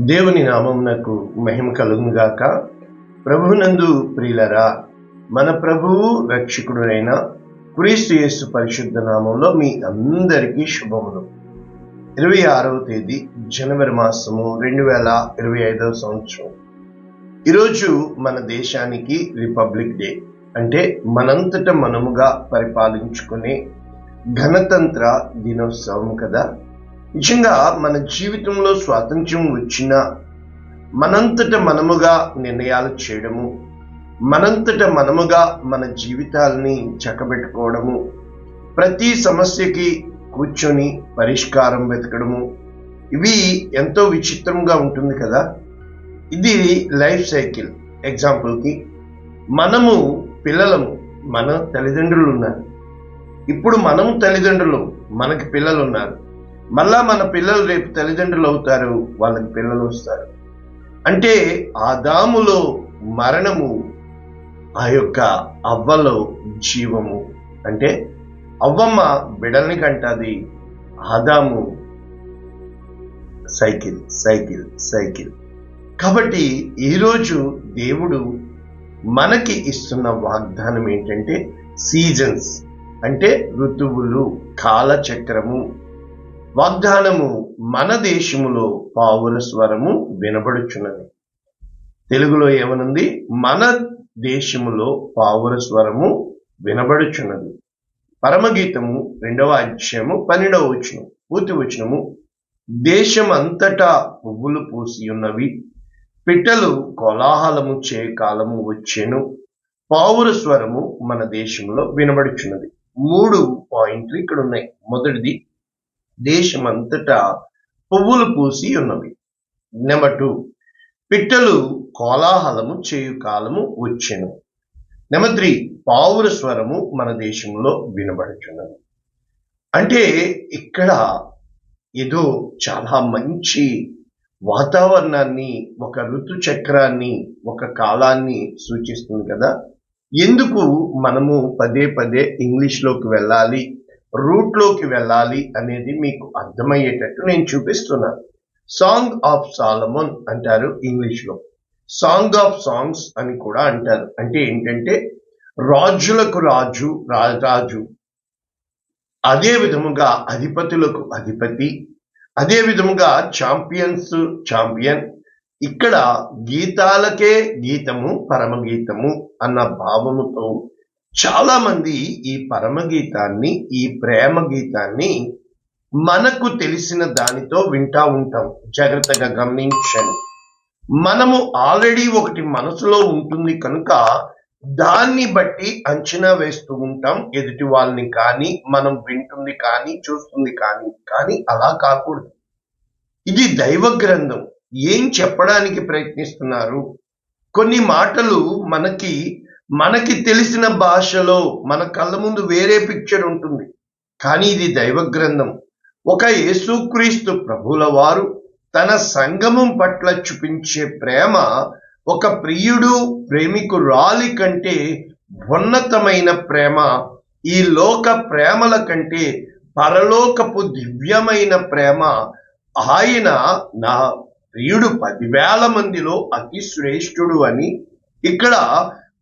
దేవుని నామమునకు మహిమ కలుగును గాక. ప్రభువునందు ప్రియులరా, మన ప్రభువు రక్షకుడైన క్రీస్తు యేసు పరిశుద్ధ నామంలో మీ అందరికీ శుభములు. 26వ తేదీ జనవరి మాసము 2025వ సంవత్సరం. ఈరోజు మన దేశానికి రిపబ్లిక్ డే, అంటే మనంతట మనముగా పరిపాలించుకునే గణతంత్ర దినోత్సవం కదా. నిజంగా మన జీవితంలో స్వాతంత్ర్యం వచ్చినా మనంతట మనముగా నిర్ణయాలు చేయడము, మనంతట మనముగా మన జీవితాలని చక్కబెట్టుకోవడము, ప్రతి సమస్యకి కూర్చొని పరిష్కారం వెతకడము, ఇవి ఎంతో విచిత్రంగా ఉంటుంది కదా. ఇది లైఫ్ సైకిల్. ఎగ్జాంపుల్కి మనము పిల్లలము, మన తల్లిదండ్రులు ఉన్నారు. ఇప్పుడు మనము తల్లిదండ్రులు, మనకి పిల్లలు ఉన్నారు. మళ్ళా మన పిల్లలు రేపు తల్లిదండ్రులు అవుతారు, వాళ్ళకి పిల్లలు వస్తారు. అంటే ఆదాములో మరణము, ఆ యొక్క అవ్వలో జీవము. అంటే అవ్వమ్మ బిడల్ని కంటది, ఆదాము సైకిల్ సైకిల్ సైకిల్. కాబట్టి ఈరోజు దేవుడు మనకి ఇస్తున్న వాగ్దానం ఏంటంటే సీజన్స్, అంటే ఋతువులు, కాలచక్రము. వాగ్దానము, మన దేశములో పావుల స్వరము వినబడుచున్నది. తెలుగులో ఏమనుంది? మన దేశములో పావుల స్వరము వినబడుచున్నది. పరమగీతము 2వ అధ్యాయము 12వ వచనం, పూర్తి వచనము, దేశమంతటా పువ్వులు పూసి ఉన్నవి, పిట్టలు కోలాహలము చే కాలము వచ్చెను, పావుల స్వరము మన దేశంలో వినబడుచున్నది. 3 పాయింట్లు ఇక్కడ ఉన్నాయి. మొదటిది, దేశమంతటా పువ్వులు పూసి ఉన్నవి. నెంబర్ 2, పిట్టలు కోలాహలము చేయు కాలము వచ్చెను. నెంబర్ 3, పావుల స్వరము మన దేశంలో వినబడుచున్నది. అంటే ఇక్కడ ఏదో చాలా మంచి వాతావరణాన్ని, ఒక ఋతు చక్రాన్ని, ఒక కాలాన్ని సూచిస్తుంది కదా. ఎందుకు మనము పదే పదే ఇంగ్లీష్లోకి వెళ్ళాలి, రూట్లోకి వెళ్ళాలి అనేది మీకు అర్థమయ్యేటట్టు నేను చూపిస్తున్నాను. సాంగ్ ఆఫ్ సాలమన్ అంటారు ఇంగ్లీష్లో, సాంగ్ ఆఫ్ సాంగ్స్ అని కూడా అంటారు. అంటే ఏంటంటే రాజులకు రాజు, రాజు, అదే విధముగా అధిపతులకు అధిపతి, అదే విధముగా ఛాంపియన్స్ ఛాంపియన్. ఇక్కడ గీతాలకే గీతము పరమగీతము అన్న భావముతో చాలా మంది ఈ పరమగీతాన్ని, ఈ ప్రేమ గీతాన్ని మనకు తెలిసిన దానితో వింటా ఉంటాం. జాగ్రత్తగా గమనించండి. మనము ఆల్రెడీ ఒకటి మనసులో ఉంటుంది కనుక దాన్ని బట్టి అంచనా వేస్తూ ఉంటాం ఎదుటి వాళ్ళని, కానీ మనం వింటుంది కానీ చూస్తుంది కానీ అలా కాకూడదు. ఇది దైవ గ్రంథం. ఏం చెప్పడానికి ప్రయత్నిస్తున్నారు? కొన్ని మాటలు మనకి తెలిసిన భాషలో మన కళ్ళ ముందు వేరే పిక్చర్ ఉంటుంది, కానీ ఇది దైవ గ్రంథం. ఒక యేసుక్రీస్తు ప్రభుల వారు తన సంగమం పట్ల చూపించే ప్రేమ ఒక ప్రియుడు ప్రేమికురాలి కంటే ఉన్నతమైన ప్రేమ. ఈ లోక ప్రేమల కంటే పరలోకపు దివ్యమైన ప్రేమ. ఆయన నా ప్రియుడు 10,000 మందిలో అతి శ్రేష్ఠుడు అని ఇక్కడ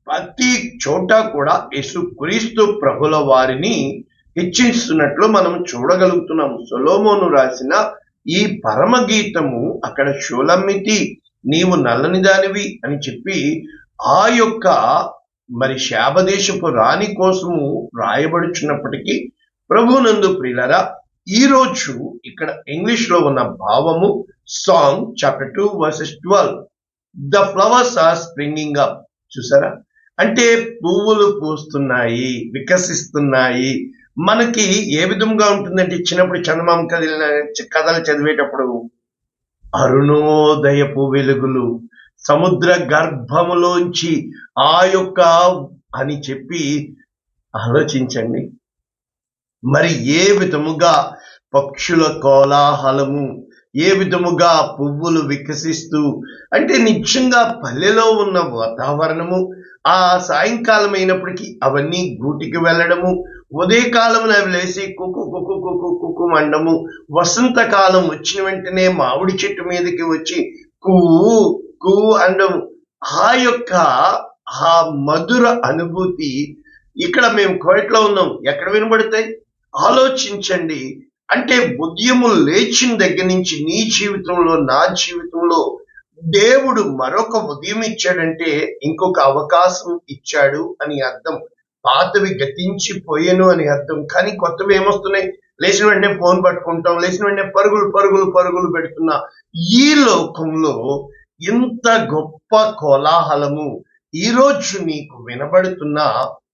ప్రతి చోట కూడా యేసుక్రీస్తు ప్రభుల వారిని హెచ్చిస్తున్నట్లు మనం చూడగలుగుతున్నాం. సొలొమోను రాసిన ఈ పరమగీతము అక్కడ షోలమ్మితి నీవు నల్లని దానివి అని చెప్పి ఆ యొక్క శాబదేశపు రాణి కోసము రాయబడుచున్నప్పటికీ, ప్రభునందు ప్రియులరా, ఈరోజు ఇక్కడ ఇంగ్లీష్లో ఉన్న భావము song chapter 2 verses 12, the flowers are springing up. చూసారా? అంటే పువ్వులు పూస్తున్నాయి, వికసిస్తున్నాయి. మనకి ఏ విధంగా ఉంటుందంటే, చిన్నప్పుడు చందమామ కథలు చదివేటప్పుడు అరుణోదయపు వెలుగులు సముద్ర గర్భములోంచి ఆ యొక్క అని చెప్పి ఆలోచించండి. మరి ఏ విధముగా పక్షుల కోలాహలము, ఏ విధముగా పువ్వులు వికసిస్తూ, అంటే నిజంగా పల్లెలో ఉన్న వాతావరణము, ఆ సాయంకాలం అయినప్పటికీ అవన్నీ గూటికి వెళ్ళడము, ఉదయకాలమున అవి లేసి కుక్కు కుక్కు కుక్కు కుక్కు మండము, వసంతకాలం వచ్చిన వెంటనే మామిడి చెట్టు మీదకి వచ్చి కూ కూ అనడం, ఆ యొక్క ఆ మధుర అనుభూతి ఇక్కడ మేము కోయట్లో ఉన్నాం, ఎక్కడ వినబడతాయి? ఆలోచించండి. అంటే ఉదయము లేచిన దగ్గర నుంచి నీ జీవితంలో, నా జీవితంలో దేవుడు మరొక ఉదయం ఇచ్చాడంటే ఇంకొక అవకాశం ఇచ్చాడు అని అర్థం. పాతవి గతించిపోయాను అని అర్థం. కానీ కొత్తవి ఏమొస్తున్నాయి? లేచిన వెంటనే ఫోన్ పట్టుకుంటాం, లేచిన వెంటనే పరుగులు పరుగులు పరుగులు పెడుతున్నా ఈ లోకంలో ఇంత గొప్ప కోలాహలము ఈ రోజు నీకు వినబడుతున్న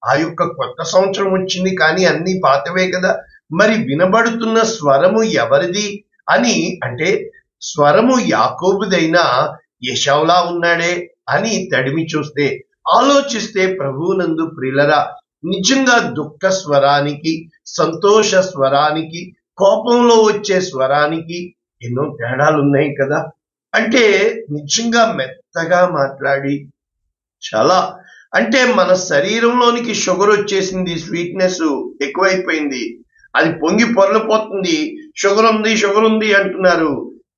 ఆ యొక్క కొత్త సంవత్సరం వచ్చింది, కానీ అన్ని పాతవే కదా. మరి వినబడుతున్న స్వరము ఎవరిది అని అంటే, స్వరము యాకోబుదైనా యెషావులా ఉన్నాడే అని తడిమి చూస్తే, ఆలోచిస్తే ప్రభువునందు ప్రియులరా, నిజంగా దుఃఖ స్వరానికి, సంతోష స్వరానికి, కోపంలో వచ్చే స్వరానికి ఎన్నో తేడాలు ఉన్నాయి కదా. అంటే నిజంగా మెత్తగా మాట్లాడి చాలా, అంటే మన శరీరంలోనికి షుగర్ వచ్చేసింది, స్వీట్నెస్ ఎక్కువైపోయింది, అది పొంగి పొరలిపోతుంది, షుగర్ ఉంది అంటున్నారు,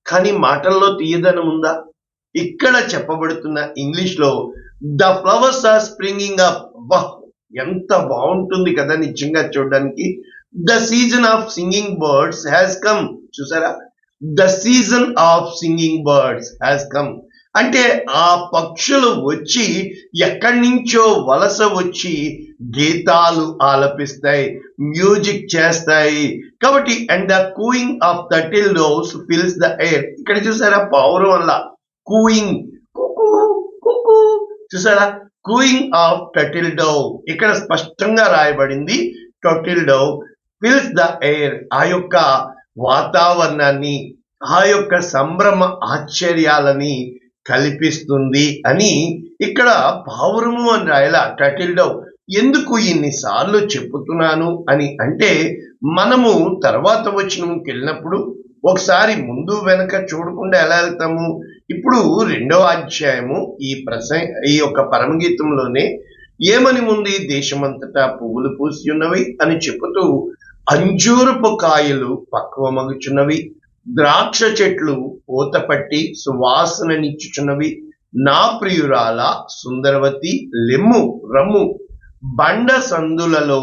కానీ మాటల్లో తీయదనం ఉందా? ఇక్కడ చెప్పబడుతున్న ఇంగ్లీష్ లో the flowers are springing up. ఎంత బాగుంటుంది కదా నిజంగా చూడడానికి. The season of singing birds has come. చూసారా, the season of singing birds has come అంటే ఆ పక్షులు వచ్చి ఎక్కడి నుంచో వలస వచ్చి గీతాలు ఆలపిస్తాయి, మ్యూజిక్ చేస్తాయి. కాబట్టి and the cooing of turtle doves fills the air. ఇక్కడ చూసారా, పావురం వల్ల కూయింగ్, చూసారా, కూయింగ్ ఆఫ్ టర్టిల్ డోవ్ ఇక్కడ స్పష్టంగా రాయబడింది. Turtle Dove fils the air, ఆ యొక్క వాతావరణాన్ని, ఆ యొక్క సంభ్రమ ఆశ్చర్యాలని కల్పిస్తుంది అని ఇక్కడ పావురము అని రాయలా, టర్టిల్ డోవ్. ఎందుకు ఇన్నిసార్లు చెప్పుతున్నాను అని అంటే, మనము తర్వాత వచనంకి వెళ్ళినప్పుడు ఒకసారి ముందు వెనక చూడకుండా ఎలా వెళ్తాము? ఇప్పుడు 2వ అధ్యాయము ఈ యొక్క పరమగీతంలోనే ఏమని ఉంది? దేశమంతటా పువ్వులు పూసి ఉన్నవి అని చెబుతూ, అంజూరపు కాయలు పక్వమగుచున్నవి, ద్రాక్ష చెట్లు పూతపట్టి సువాసననిచ్చుచున్నవి, నా ప్రియురాల సుందరవతి లెమ్ము రమ్ము, బండ సందులలో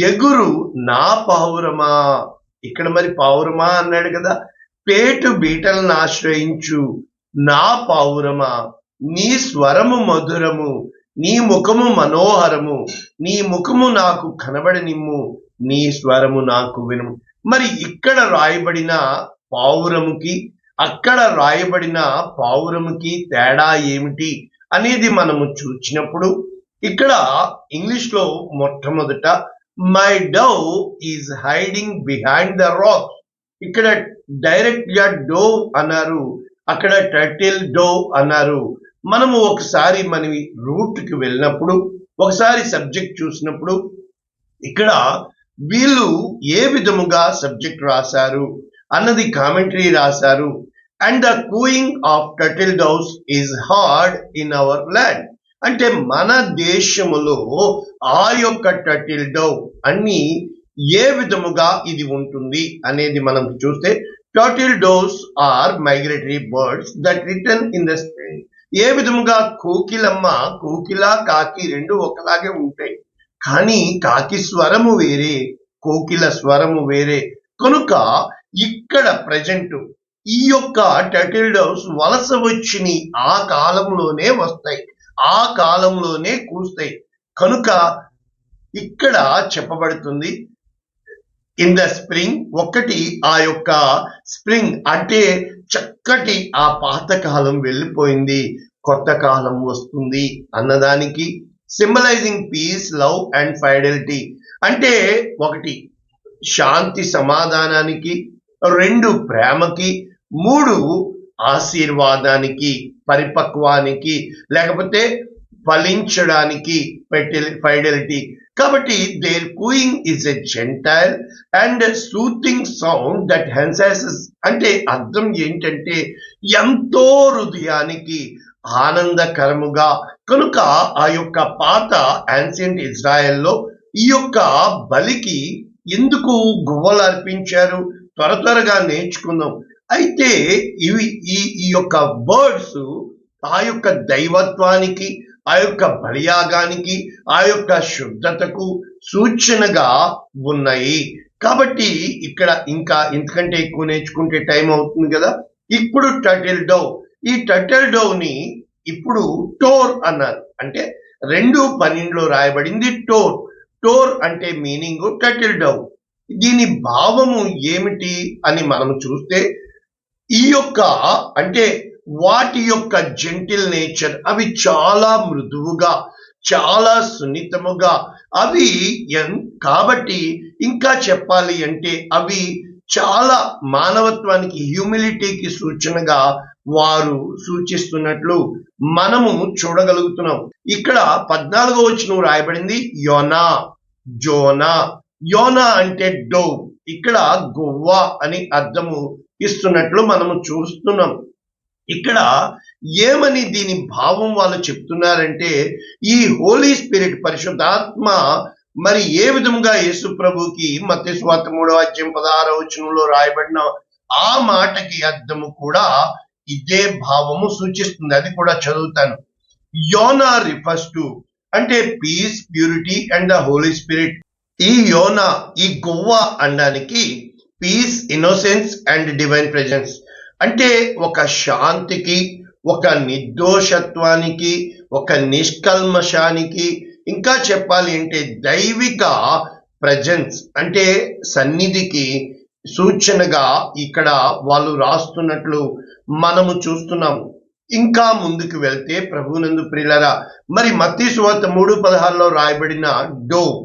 ఎగురు నా పావురమా. ఇక్కడ మరి పావురమా అన్నాడు కదా. పేటు బీటలను ఆశ్రయించు నా పావురమా, నీ స్వరము మధురము, నీ ముఖము మనోహరము, నీ ముఖము నాకు కనబడనిమ్ము, నీ స్వరము నాకు వినుము. మరి ఇక్కడ రాయబడిన పావురముకి, అక్కడ రాయబడిన పావురముకి తేడా ఏమిటి అనేది మనము చూసినప్పుడు, ఇక్కడ ఇంగ్లీష్ లో మొట్టమొదట my Dove is hiding behind the rock. ఇక్కడ డైరెక్ట్ గా డోవ్ అన్నారు, అక్కడ టర్టిల్ డోవ్ అన్నారు. మనము ఒకసారి మన రూట్ కి వెళ్ళినప్పుడు, ఒకసారి సబ్జెక్ట్ చూసినప్పుడు, ఇక్కడ వీళ్ళు ఏ విధముగా సబ్జెక్ట్ రాశారు అన్నది కామెంటరీ రాశారు. And the cooing of turtle doves is heard in our land. అంటే మన దేశములో ఆ యొక్క టర్టిల్ డోవ్ అన్ని ఏ విధముగా ఇది ఉంటుంది అనేది మనం చూస్తే, turtle doves are migratory birds that return in the spring. ఏ విధముగా కోకిలమ్మ, కోకిల కాకి రెండు ఒకలాగే ఉంటాయి, కానీ కాకి స్వరము వేరే, కోకిల స్వరము వేరే. కనుక ఇక్కడ ప్రజెంట్ ఈ యొక్క టర్టిల్ డోవ్స్ వలస వచ్చిని ఆ కాలంలోనే వస్తాయి, ఆ కాలంలోనే కూస్తాయి. కనుక ఇక్కడ చెప్పబడుతుంది ఇన్ ద స్ప్రింగ్. ఒకటి ఆ యొక్క స్ప్రింగ్ అంటే చక్కటి ఆ పాత కాలం వెళ్ళిపోయింది, కొత్త కాలం వస్తుంది అన్నదానికి సింబలైజింగ్ పీస్, లవ్ అండ్ ఫైడెలిటీ. అంటే ఒకటి శాంతి సమాధానానికి, 2 ప్రేమకి, 3 ఆశీర్వాదానికి, పరిపక్వానికి, లేకపోతే ఫలించడానికి ఫైడెలిటీ. కాబట్టి their cooing is a gentle and soothing sound that enhances. అంటే అర్థం ఏంటంటే ఎంతో హృదయానికి ఆనందకరముగా. కనుక ఆ యొక్క పాత యాన్సియంట్ ఇజ్రాయెల్లో ఈ యొక్క బలికి ఎందుకు గువ్వలు అర్పించారు? త్వరగా నేర్చుకుందాం. అయితే ఇవి ఈ యొక్క వర్డ్స్ ఆ యొక్క దైవత్వానికి, ఆ యొక్క బలియాగానికి, ఆ యొక్క శుద్ధతకు సూచనగా ఉన్నాయి. కాబట్టి ఇక్కడ ఇంకా ఇంతకంటే ఎక్కువ నేర్చుకుంటే టైం అవుతుంది కదా. ఇప్పుడు టర్టిల్ డవ్, ఈ టర్టిల్ డవ్ ని ఇప్పుడు టోర్ అన్నారు. అంటే 2:12 రాయబడింది టోర్. టోర్ అంటే మీనింగ్ టర్టిల్ డవ్. దీని భావము ఏమిటి అని మనం చూస్తే, ఈ యొక్క అంటే వాటి యొక్క జెంటిల్ నేచర్, అవి చాలా మృదువుగా, చాలా సున్నితముగా, అవి కాబట్టి ఇంకా చెప్పాలి అంటే అవి చాలా మానవత్వానికి, హ్యూమిలిటీకి సూచనగా వారు సూచిస్తున్నట్లు మనము చూడగలుగుతున్నాం. ఇక్కడ 14వ వచనం రాయబడింది యోనా, జోనా. యోనా అంటే డోవ్, ఇక్కడ గువ్వ అని అర్థము ఇస్తున్నట్లు మనము చూస్తున్నాం. ఇక్కడ ఏమని దీని భావం వాళ్ళు చెప్తున్నారంటే, ఈ హోలీ స్పిరిట్, పరిశుద్ధాత్మ మరి ఏ విధముగా యేసు ప్రభుకి మత్తయి సువార్త 3:16 వచనంలో రాయబడిన ఆ మాటకి అర్థము కూడా ఇదే భావము సూచిస్తుంది. అది కూడా చదువుతాను. యోనా రిఫర్స్ టు అంటే peace, purity and the holy spirit. ఈ యోనా, ఈ గువ్వ అనడానికి peace, innocence and divine presence అంటే ఒక శాంతికి, ఒక నిర్దోషత్వానికి, ఒక నిష్కల్మషానికి, ఇంకా చెప్పాలి అంటే దైవిక ప్రెజెన్స్ అంటే సన్నిధికి సూచనగా ఇక్కడ వాళ్ళు రాస్తున్నట్లు మనము చూస్తున్నాము. ఇంకా ముందుకు వెళ్తే ప్రభువునందు ప్రియులారా, మరి మత్తయి సువార్త 3:16లో రాయబడిన డోవ్,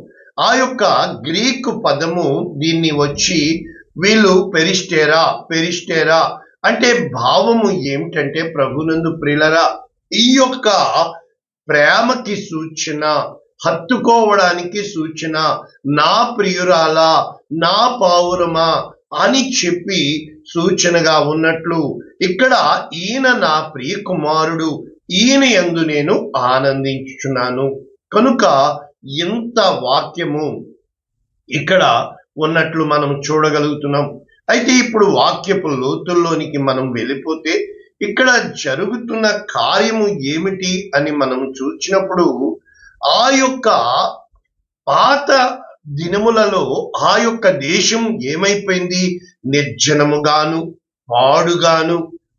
ఆ యొక్క గ్రీకు పదము దీన్ని వచ్చి వీళ్ళు పెరిస్టేరా అంటే భావము ఏమిటంటే, ప్రభునందు ప్రియులారా, ఈ యొక్క ప్రేమకి సూచన, హత్తుకోవడానికి సూచన, నా ప్రియురాలా, నా పావురమా అని చెప్పి సూచనగా ఉన్నట్లు ఇక్కడ ఈయన నా ప్రియ కుమారుడు, ఈయన యందు నేను ఆనందించుచున్నాను. కనుక ఇంత వాక్యము ఇక్కడ ఉన్నట్లు మనం చూడగలుగుతున్నాం. అయితే ఇప్పుడు వాక్యపు లోతుల్లోనికి మనం వెళ్ళిపోతే ఇక్కడ జరుగుతున్న కార్యము ఏమిటి అని మనం చూసినప్పుడు, ఆ యొక్క పాత దినములలో ఆ యొక్క దేశం ఏమైపోయింది? నిర్జనముగాను, పాడుగాను,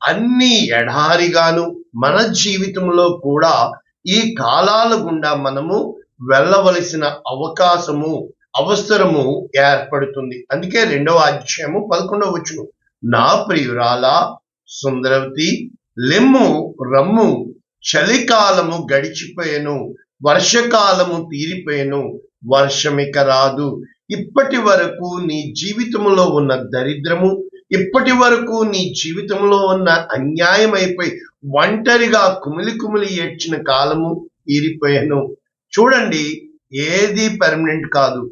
అన్ని ఎడారిగాను. మన జీవితంలో కూడా ఈ కాలాల గుండా మనము వెళ్ళవలసిన అవసరము ఏర్పడుతుంది. అందుకే 2వ అధ్యాయము 11వ వచనం, నా ప్రియురాలా సుందరవతి లెమ్ము రమ్ము, చలికాలము గడిచిపోయెను, వర్షకాలము తీరిపోయెను, వర్షమిక రాదు. ఇప్పటి వరకు నీ జీవితంలో ఉన్న దరిద్రము, ఇప్పటి వరకు నీ జీవితంలో ఉన్న అన్యాయం అయిపోయి ఒంటరిగా కుమిలి ఏడ్చిన కాలము తీరిపోయాను. చూడండి, ఏది పర్మనెంట్ కాదు.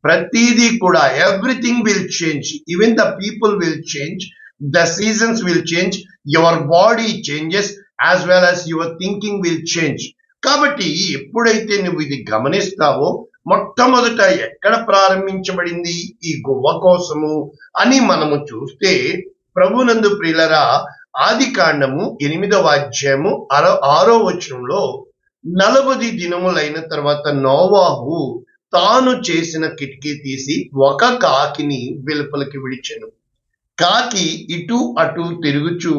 ప్రతిదీ కూడా everything will change. Even the people will change, the seasons will change, your body changes as well as your thinking will change. కాబట్టి ఎప్పుడైతే నువ్వు ఇది గమనిస్తావో, మొట్టమొదట ఎక్కడ ప్రారంభించబడింది ఈ గువ్వ కోసము అని మనము చూస్తే, ప్రభునందు ప్రియులరా, ఆదికాండము 8వ అధ్యాయము 6వ వచనంలో 40 దినములైన తర్వాత నోవాహు తాను చేసిన కిటికీ తీసి ఒక కాకిని వెలుపలికి విడిచెను. కాకి ఇటు అటు తిరుగుచూ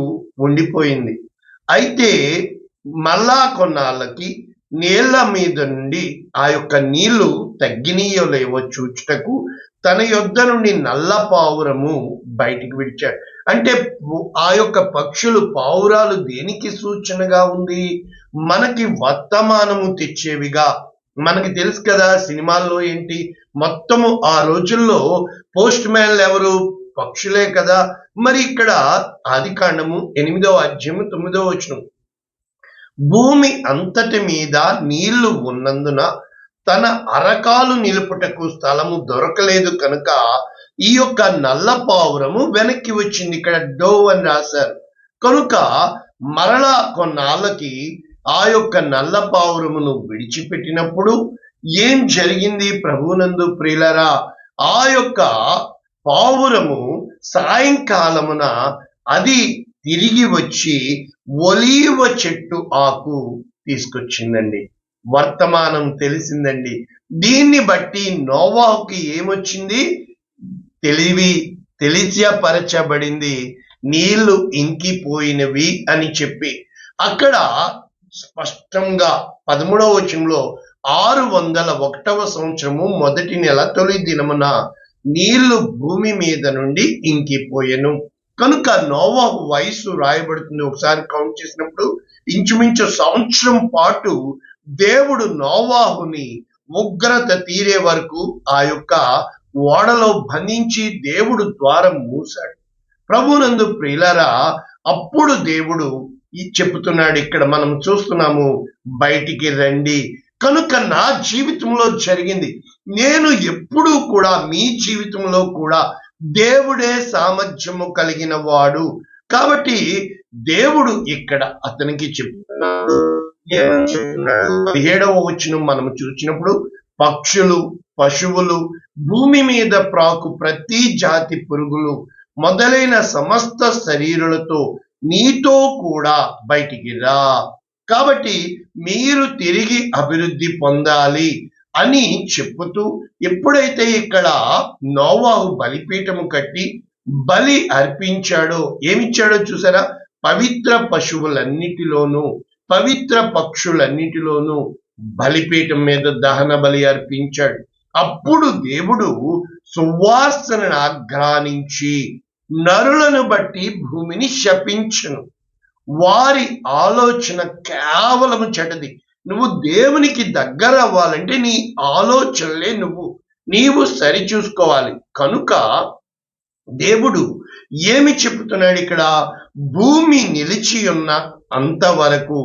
ఉండిపోయింది. అయితే మళ్ళా కొన్నాళ్ళకి నీళ్ల మీద నుండి ఆ యొక్క నీళ్లు తగ్గినయో లేవో చూచుటకు తన యొద్ద నుండి నల్ల పావురము బయటికి విడిచాడు. అంటే ఆ యొక్క పక్షులు, పావురాలు దేనికి సూచనగా ఉంది? మనకి వర్తమానము తెచ్చేవిగా. మనకి తెలుసు కదా, సినిమాల్లో ఏంటి మొత్తము ఆ రోజుల్లో పోస్ట్ మ్యాన్లు ఎవరు? పక్షులే కదా. మరి ఇక్కడ ఆదికాండము 8వ అధ్యాయము 9వ వచనం, భూమి అంతటి మీద నీళ్లు ఉన్నందున తన అరకాలు నిలుపుటకు స్థలము దొరకలేదు కనుక ఈ యొక్క నల్ల పావురము వెనక్కి వచ్చింది. ఇక్కడ డోవ్ అని రాశారు. కనుక మరలా కొన్నాళ్ళకి ఆ యొక్క నల్ల పావురమును విడిచిపెట్టినప్పుడు ఏం జరిగింది? ప్రభువునందు ప్రియులరా, ఆ యొక్క పావురము సాయంకాలమున అది తిరిగి వచ్చి ఒలీవ చెట్టు ఆకు తీసుకొచ్చిందండి. వర్తమానం తెలిసిందండి. దీన్ని బట్టి నోవాహుకి ఏమొచ్చింది? తెలియపరచబడింది, నీళ్లు ఇంకిపోయినవి అని చెప్పి. అక్కడ స్పష్టంగా 13వ వచనంలో 601వ సంవత్సరము మొదటి నెల తొలి దినమున నీళ్లు భూమి మీద నుండి ఇంకిపోయెను. కనుక నోవాహు వయసు రాయబడుతుంది. ఒకసారి కౌంట్ చేసినప్పుడు ఇంచుమించు సంవత్సరం పాటు దేవుడు నోవాహుని ఉగ్రత తీరే వరకు ఆ యొక్క ఓడలో బంధించి దేవుడు ద్వారం మూసాడు. ప్రభునందు ప్రియులారా, అప్పుడు దేవుడు చెప్తున్నాడు, ఇక్కడ మనం చూస్తున్నాము, బయటికి రండి. కనుక నా జీవితంలో జరిగింది. నేను ఎప్పుడూ కూడా మీ జీవితంలో కూడా దేవుడే సామర్థ్యము కలిగిన వాడు. కాబట్టి దేవుడు ఇక్కడ అతనికి చెప్తున్నాడు. 17వ వచనం మనం చూసినప్పుడు, పక్షులు, పశువులు, భూమి మీద ప్రాకు ప్రతి జాతి పురుగులు మొదలైన సమస్త శరీరులతో నీతో కూడా బయటికి రా. కాబట్టి మీరు తిరిగి అభివృద్ధి పొందాలి అని చెప్పుతూ, ఎప్పుడైతే ఇక్కడ నోవాహు బలిపీఠము కట్టి బలి అర్పించాడో, ఏమిచ్చాడో చూసారా? పవిత్ర పశువులన్నిటిలోనూ, పవిత్ర పక్షులన్నిటిలోనూ బలిపీఠం మీద దహన బలి అర్పించాడు. అప్పుడు దేవుడు సువాసనను ఆఘ్రానించి నరులను బట్టి భూమిని శపించును. వారి ఆలోచన కేవలము చెడ్డది. నువ్వు దేవునికి దగ్గర అవ్వాలంటే నీ ఆలోచనలే నీవు సరిచూసుకోవాలి. కనుక దేవుడు ఏమి చెప్తున్నాడు ఇక్కడ? భూమి నిలిచి ఉన్న అంతవరకు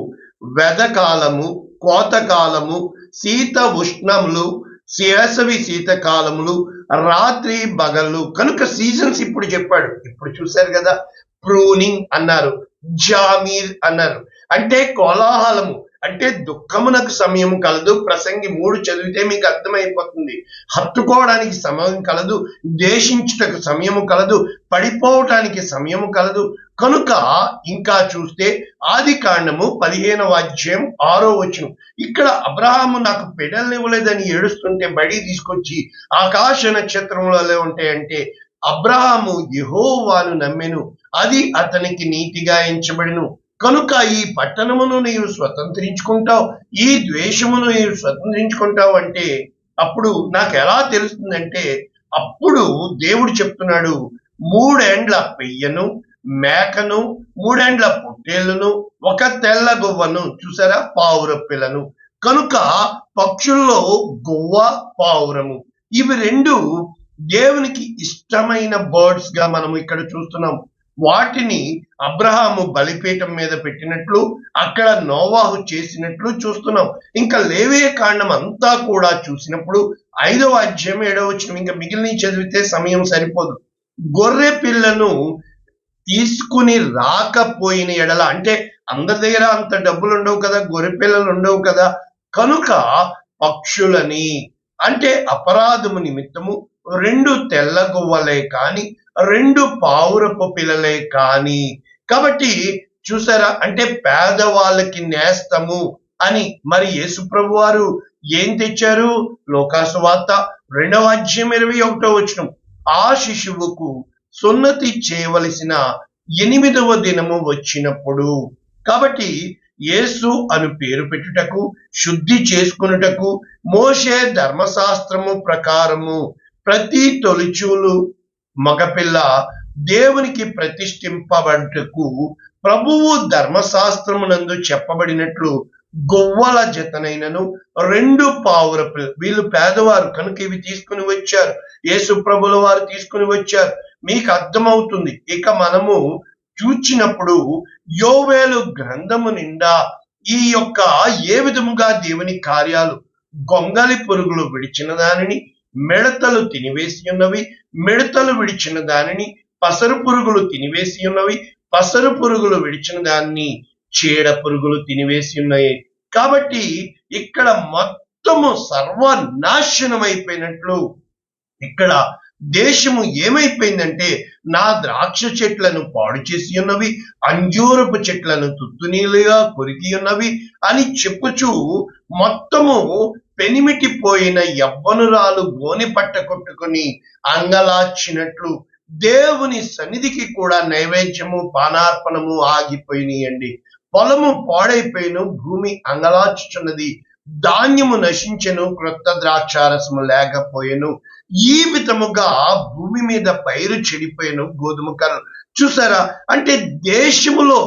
వెదకాలము, కోతకాలము, శీత ఉష్ణములు, వేసవి శీతకాలములు, రాత్రి పగళ్ళు. కనుక సీజన్స్ ఇప్పుడు చెప్పాడు. ఇప్పుడు చూశారు కదా, ప్రూనింగ్ అన్నారు, జామీర్ అన్నారు. అంటే కోలాహలము, అంటే దుఃఖమునకు సమయం కలదు. ప్రసంగి 3 చదివితే మీకు అర్థమైపోతుంది. హత్తుకోవడానికి సమయం కలదు, దేశించుటకు సమయము కలదు, పడిపోవటానికి సమయము కలదు. కనుక ఇంకా చూస్తే ఆదికాండము 15వ అధ్యాయం 6వ వచనం, ఇక్కడ అబ్రహాము నాకు పెడల్ని ఇవ్వలేదని ఏడుస్తుంటే బడి తీసుకొచ్చి ఆకాశ నక్షత్రములలో ఉంటాయంటే, అబ్రహాము యెహోవాను నమ్మెను, అది అతనికి నీతిగా ఎంచబడెను. కనుక ఈ పట్టణమును నీవు స్వతంత్రించుకుంటావు, ఈ ద్వేషమును నీవు స్వతంత్రించుకుంటావు అంటే, అప్పుడు నాకు ఎలా తెలుస్తుందంటే, అప్పుడు దేవుడు చెప్తున్నాడు, 3 ఏండ్ల పెయ్యను, మేకను, 3 ఏండ్ల పొట్టేళ్లను, 1 తెల్ల గువ్వను, చూసారా, పావుర పిల్లను. కనుక పక్షుల్లో గువ్వ, పావురము, ఇవి 2 దేవునికి ఇష్టమైన బర్డ్స్ గా మనం ఇక్కడ చూస్తున్నాం. వాటిని అబ్రహాము బలిపీఠం మీద పెట్టినట్లు, అక్కడ నోవాహు చేసినట్లు చూస్తున్నాం. ఇంకా లేవియ కాండం అంతా కూడా చూసినప్పుడు 5వ అధ్యాయం 7వ వచనం, ఇంకా మిగిలిన చదివితే సమయం సరిపోదు. గొర్రె పిల్లను తీసుకుని రాకపోయిన ఎడల, అంటే అందరి దగ్గర అంత డబ్బులు ఉండవు కదా, గొర్రె పిల్లలు ఉండవు కదా, కనుక పక్షులని, అంటే అపరాధము నిమిత్తము 2 తెల్ల గువ్వలే కాని, 2 పావురపు పిల్లలే కాని. కాబట్టి చూసారా, అంటే పేదవాళ్ళకి నేస్తము అని. మరి యేసు ప్రభు వారు ఏం తెచ్చారు? లోకాసు వార్త 2వ అధ్యాయం 21వ వచనం, ఆ శిశువుకు సున్నతి చేయవలసిన 8వ దినము వచ్చినప్పుడు. కాబట్టి యేసు అను పేరు పెట్టుటకు, శుద్ధి చేసుకున్నటకు, మోషే ధర్మశాస్త్రము ప్రకారము ప్రతి తొలిచూలు మగపిల్ల దేవునికి ప్రతిష్ఠింపబడుటకు ప్రభువు ధర్మశాస్త్రమునందు చెప్పబడినట్లు గొవ్వల జతనైనను 2 పావుర పిల్ల, వీళ్ళు పేదవారు కనుక ఇవి తీసుకుని వచ్చారు, యేసు ప్రభుల వారు తీసుకుని వచ్చారు. మీకు అర్థమవుతుంది. ఇక మనము చూచినప్పుడు యోవేలు గ్రంథము నిండా ఈ యొక్క ఏ విధముగా దేవుని కార్యాలు, గొంగలి పురుగులు విడిచిన దానిని మిడతలు తినివేసి ఉన్నవి, మిడతలు విడిచిన దానిని పసరు పురుగులు తినివేసి ఉన్నవి, పసరు పురుగులు విడిచిన దాన్ని చీడ పురుగులు తినివేసి ఉన్నాయి. కాబట్టి ఇక్కడ మొత్తము సర్వనాశనం అయిపోయినట్లు ఇక్కడ దేశము ఏమైపోయిందంటే నా ద్రాక్ష చెట్లను పాడు చేసి ఉన్నవి, అంజూరపు చెట్లను తుత్తునీలుగా కొరికి ఉన్నవి అని చెప్పుచూ మొత్తము పెనిమిటిపోయిన యవ్వనురాలు గోనె పట్ట కొట్టుకుని అంగలార్చినట్లు దేవుని సన్నిధికి కూడా నైవేద్యము పానార్పణము ఆగిపోయినాయండి. పొలము పాడైపోయిన, భూమి అంగలార్చుచున్నది, ధాన్యము నశించెను, క్రొత్త ద్రాక్షారసము లేకపోయెను. ఈ విధముగా భూమి మీద పైరు చెడిపోయెను, గోధుమ కర్రలు. చూసారా, అంటే దేశములో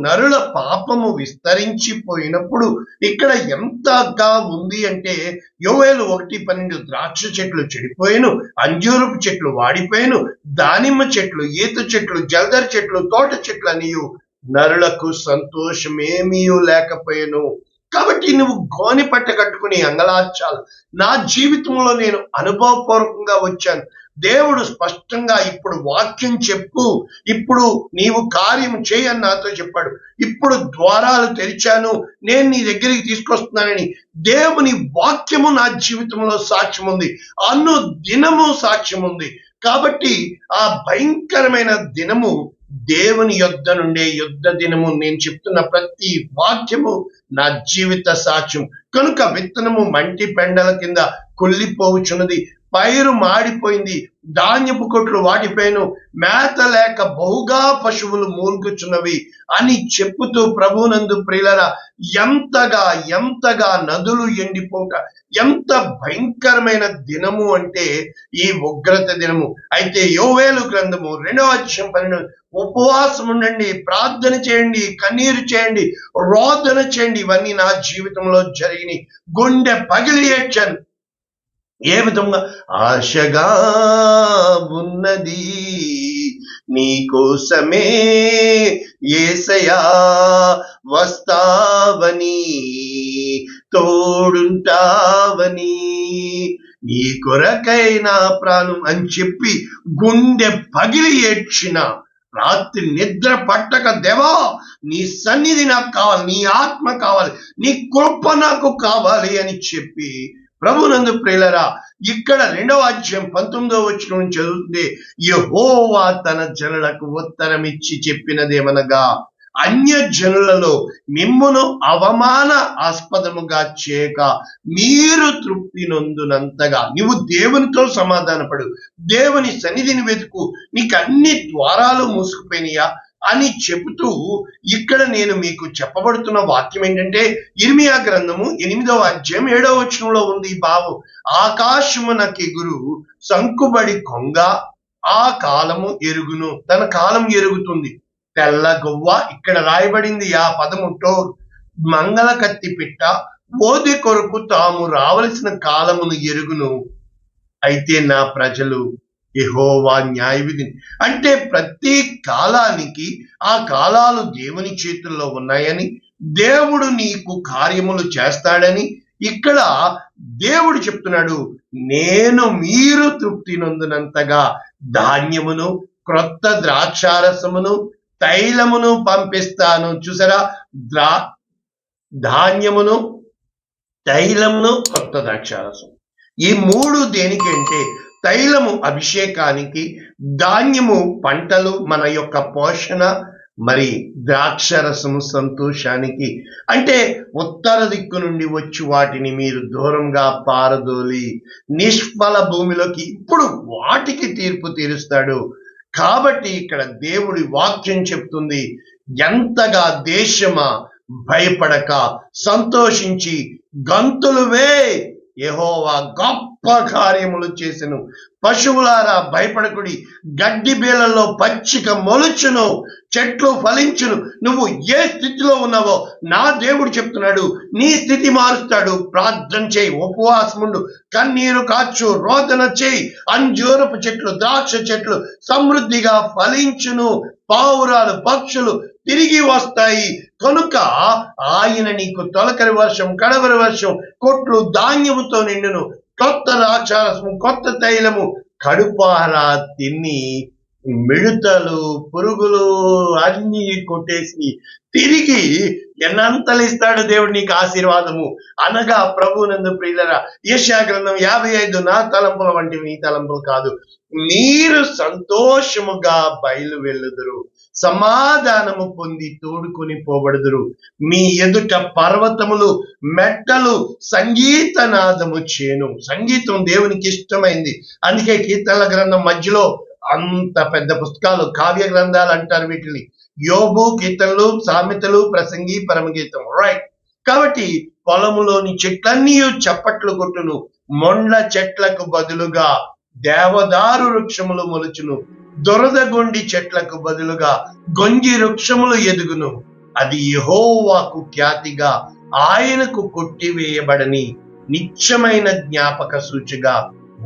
నరుల పాపము విస్తరించిపోయినప్పుడు ఇక్కడ ఎంతగా ఉంది అంటే యోవేలు 1:12 ద్రాక్ష చెట్లు చెడిపోయాను, అంజూరపు చెట్లు వాడిపోయాను, దానిమ్మ చెట్లు, ఈత చెట్లు, జల్దరి చెట్లు, తోట చెట్లు అనియు నరులకు సంతోషమేమీ లేకపోయాను. కాబట్టి నువ్వు గోనె పట్ట కట్టుకుని అంగలార్చాలి. నా జీవితంలో నేను అనుభవపూర్వకంగా వచ్చాను. దేవుడు స్పష్టంగా ఇప్పుడు వాక్యం చెప్పు, ఇప్పుడు నీవు కార్యం చేయని నాతో చెప్పాడు. ఇప్పుడు ద్వారాలు తెరిచాను, నేను నీ దగ్గరికి తీసుకొస్తున్నానని దేవుని వాక్యము నా జీవితంలో సాక్ష్యం ఉంది, అన్ను దినము సాక్ష్యం ఉంది. కాబట్టి ఆ భయంకరమైన దినము దేవుని యొద్ద నుండే యుద్ధ దినము. నేను చెప్తున్న ప్రతి వాక్యము నా జీవిత సాక్ష్యం. కనుక విత్తనము మంటి పెండల కింద కుళ్ళిపోవచ్చున్నది, పైరు మాడిపోయింది, ధాన్యపు కొట్లు వాడిపోయాను, మేత లేక బహుగా పశువులు మూలుగుచున్నవి అని చెప్పుతూ ప్రభునందు ప్రియులరా ఎంతగా ఎంతగా నదులు ఎండిపోక ఎంత భయంకరమైన దినము అంటే ఈ ఉగ్రత దినము. అయితే యోవేలు గ్రంథము 2:12 ఉపవాసం ఉండండి, ప్రార్థన చేయండి, కన్నీరు చేయండి, రోదన చేయండి. ఇవన్నీ నా జీవితంలో జరిగినాయి. గుండె పగిలి ఏడ్చాను. ఏ విధంగా ఆశగా ఉన్నది నీకోసమే యేసయ్యా, వస్తావని తోడుంటావని, నీ కొరకైనా ప్రాణం అని చెప్పి గుండె పగిలి ఏడ్చిన రాత్రి నిద్ర పట్టక, దేవా నీ సన్నిధి నాకు కావాలి, నీ ఆత్మ కావాలి, నీ కృప నాకు కావాలి అని చెప్పి ప్రభునందు ప్రియులరా ఇక్కడ 2:19 చదువుతుంది. యెహోవా తన జనులకు ఉత్తరం ఇచ్చి చెప్పినదేమనగా, అన్య జనులలో మిమ్మును అవమాన ఆస్పదముగా చేయక మీరు తృప్తి నొందునంతగా నీవు దేవునితో సమాధానపడు, దేవుని సన్నిధిని వెతుకు, నీకు అన్ని ద్వారాలు మూసుకుపోయినాయా అని చెబుతూ ఇక్కడ నేను మీకు చెప్పబడుతున్న వాక్యం ఏంటంటే ఇర్మియా గ్రంథము 8:7 ఉంది ఈ భావం. ఆకాశమునకెగురు సంకుబడి కొంగ ఆ కాలము ఎరుగును, తన కాలం ఎరుగుతుంది. తెల్ల గొవ్వ, ఇక్కడ రాయబడింది ఆ పదముతో, మంగళ కత్తి పిట్ట ఓది కొరకు తాము రావలసిన కాలమును ఎరుగును. అయితే నా ప్రజలు యెహోవా న్యాయవిధిని, అంటే ప్రతి కాలానికి ఆ కాలాలు దేవుని చేతుల్లో ఉన్నాయని, దేవుడు నీకు కార్యములు చేస్తాడని ఇక్కడ దేవుడు చెప్తున్నాడు. నేను మీరు తృప్తి నొందినంతగా ధాన్యమును, క్రొత్త ద్రాక్షారసమును, తైలమును పంపిస్తాను. చూసారా, ధాన్యమును, తైలమును, కొత్త ద్రాక్షారసం. ఈ మూడు దేనికంటే తైలము అభిషేకానికి, ధాన్యము పంటలు మన యొక్క పోషణ, మరి ద్రాక్షరసము సంతోషానికి. అంటే ఉత్తర దిక్కు నుండి వచ్చి వాటిని మీరు దూరంగా పారదోలి నిష్ఫల భూమిలోకి, ఇప్పుడు వాటికి తీర్పు తీరుస్తాడు. కాబట్టి ఇక్కడ దేవుడి వాక్యం చెప్తుంది, ఎంతగా దేశమా భయపడక సంతోషించి గంతులు వే, యెహోవా గొప్ప కార్యములు చేసెను. పశువులారా భయపడకుడి, గడ్డి బీళ్ళలో పచ్చిక మొలుచును, చెట్లు ఫలించును. నువ్వు ఏ స్థితిలో ఉన్నావో నా దేవుడు చెప్తున్నాడు, నీ స్థితి మారుస్తాడు. ప్రార్థన చేయి, ఉపవాసముండు, కన్నీరు కాచు, రోదన చేయి. అంజూరపు చెట్లు, ద్రాక్ష చెట్లు సమృద్ధిగా ఫలించును, పావురాలు, పక్షులు తిరిగి వస్తాయి. కనుక ఆయన నీకు తొలకరి వర్షం, కడవరి వర్షం, కొట్లు ధాన్యముతో నిండును, కొత్త ద్రాక్షారసము, కొత్త తైలము, కడుపారా తిని మిడతలు, పురుగులు అన్ని కొట్టేసి తిరిగి ఎన్నంతలు ఇస్తాడు దేవుడు నీకు ఆశీర్వాదము అనగా ప్రభువునందు ప్రియులరా, యెషయా గ్రంథం 55, నా తలంపుల వంటి మీ తలంపులు కాదు, మీరు సంతోషముగా బయలు వెళ్ళుదురు, సమాధానము పొంది తోడుకొని పోబడుదురు, మీ ఎదుట పర్వతములు మెట్టలు సంగీత నాదము చేను. సంగీతం దేవునికి ఇష్టమైంది. అందుకే కీర్తనల గ్రంథం మధ్యలో అంత పెద్ద పుస్తకాలు, కావ్య గ్రంథాలు అంటారు వీటిని, యోబు, కీర్తనలు, సామెతలు, ప్రసంగి, పరమగీతం, రైట్. కాబట్టి పొలములోని చెట్లన్నీ చప్పట్లు కొట్టును, మొండ్ల చెట్లకు బదులుగా దేవదారు వృక్షములు మొలుచును, దొరదగొండి చెట్లకు బదులుగా గొంజి వృక్షములు ఎదుగును, అది యెహోవాకు ఖ్యాతిగా ఆయనకు కొట్టివేయబడని నిత్యమైన జ్ఞాపక సూచిగా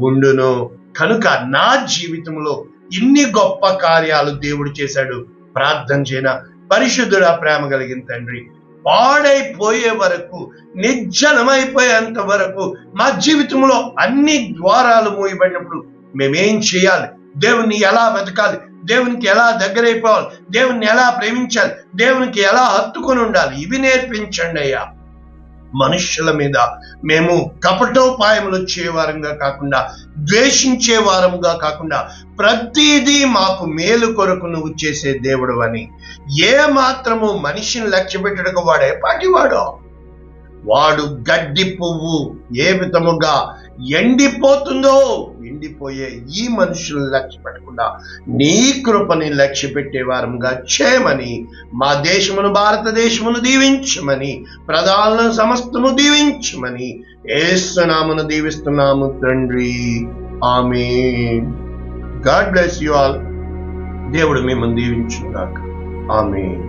ఉండును. కనుక నా జీవితంలో ఇన్ని గొప్ప కార్యాలు దేవుడు చేశాడు. ప్రార్థన చేయన, పరిశుద్ధుడా, ప్రేమ కలిగిన తండ్రి, పాడైపోయే వరకు, నిర్జనమైపోయేంత వరకు మా జీవితంలో అన్ని ద్వారాలు మూయబడినప్పుడు మేమేం చేయాలి, దేవుణ్ణి ఎలా వెతకాలి, దేవునికి ఎలా దగ్గరైపోవాలి, దేవుణ్ణి ఎలా ప్రేమించాలి, దేవునికి ఎలా హత్తుకొని ఉండాలి, ఇవి నేర్పించండి అయ్యా. మనుష్యుల మీద మేము కపటోపాయములు వచ్చేవారంగా కాకుండా, ద్వేషించే వారముగా కాకుండా, ప్రతిదీ మాకు మేలు కొరకు నువ్వు చేసే దేవుడు అని, ఏ మాత్రము మనిషిని లక్ష్య పెట్టడకు వాడే పాటివాడు, వాడు గడ్డి పువ్వు ఏ విధముగా ఎండిపోతుందో, ఎండిపోయే ఈ మనుషులను లక్ష్య పెట్టకుండా నీ కృపని లక్ష్య పెట్టే వారంగా చేయమని, మా దేశమును, భారతదేశమును దీవించమని, ప్రజలను సమస్తము దీవించమని యేసు నామమున దీవిస్తున్నాము తండ్రి. ఆమేన్. God bless you all. దేవుడు మిమ్మల్ని దీవించుగాక. ఆమేన్.